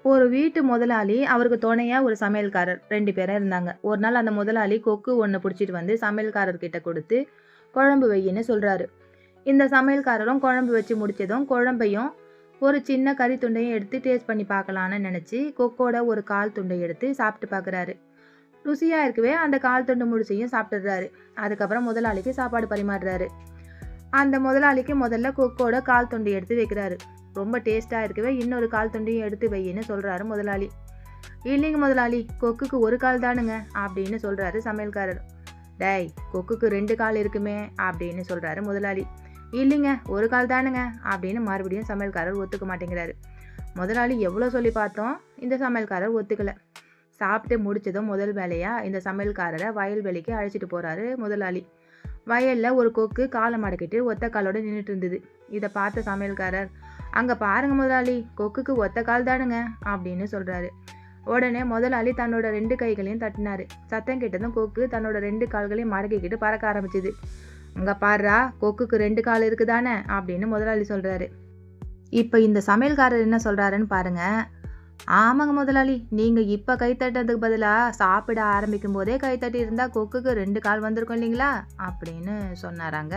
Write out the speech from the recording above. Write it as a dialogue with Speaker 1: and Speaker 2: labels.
Speaker 1: ஒரு வீட்டு முதலாளி, அவருக்கு துணையா ஒரு சமையல்காரர் 2 பேரா இருந்தாங்க. ஒரு நாள் அந்த முதலாளி கொக்கு ஒண்ணு புடிச்சிட்டு வந்து சமையல்காரர் கிட்ட குடுத்து, குழம்பு வையின்னு சொல்றாரு. இந்த சமையல்காரரும் குழம்பு வச்சு முடிச்சதும், குழம்பையும் ஒரு சின்ன கறி துண்டையும் எடுத்து டேஸ்ட் பண்ணி பார்க்கலான்னு நெனச்சு, கொக்கோட ஒரு கால் துண்டை எடுத்து சாப்பிட்டு பார்க்குறாரு. ருசியா இருக்கவே அந்த கால் துண்டு முழுசையும் சாப்பிட்டுடுறாரு. அதுக்கப்புறம் முதலாளிக்கு சாப்பாடு பரிமாறுறாரு. அந்த முதலாளிக்கு முதல்ல கொக்கோட கால் துண்டு எடுத்து வைக்கிறாரு. ரொம்ப டேஸ்டா இருக்கவே இன்னொரு கால் துண்டையும் எடுத்து வையின்னு சொல்றாரு முதலாளி. இல்லைங்க முதலாளி, கொக்குக்கு ஒரு கால் தானுங்க அப்படின்னு சொல்றாரு சமையல்காரர். டேய், கொக்குக்கு 2 கால் இருக்குமே அப்படின்னு சொல்றாரு முதலாளி. இல்லைங்க, ஒரு கால் தானுங்க அப்படின்னு மறுபடியும் சமையல்காரர் ஒத்துக்க மாட்டேங்கிறாரு. முதலாளி எவ்வளோ சொல்லி பார்த்தோம், இந்த சமையல்காரர் ஒத்துக்கல. சாப்பிட்டு முடிச்சதும் முதல் வேலையா இந்த சமையல்காரரை வயல்வெளிக்கு அழைச்சிட்டு போறாரு முதலாளி. வயல்ல ஒரு கொக்கு காலை மடக்கிட்டு ஒத்த காலோட நின்றுட்டு இருந்தது. இதை பார்த்த சமையல்காரர், அங்க பாருங்க முதலாளி, கொக்குக்கு ஒத்த கால் தானுங்க அப்படின்னு சொல்றாரு. உடனே முதலாளி தன்னோட 2 கைகளையும் தட்டினாரு. சத்தம் கேட்டதும் கொக்கு தன்னோட 2 கால்களையும் மடக்கிக்கிட்டு பறக்க ஆரம்பிச்சுது. அங்க பாருடா, கொக்குக்கு 2 கால் இருக்குதானே அப்படின்னு முதலாளி சொல்றாரு. இப்ப இந்த சமையல்காரர் என்ன சொல்றாருன்னு பாருங்க. ஆமாங்க முதலாளி, நீங்க இப்ப கை தட்டுறதுக்கு பதிலா சாப்பிட ஆரம்பிக்கும் போதே கை தட்டி இருந்தா கொக்குக்கு 2 கால் வந்திருக்கும் இல்லைங்களா அப்படின்னு சொன்னாராங்க.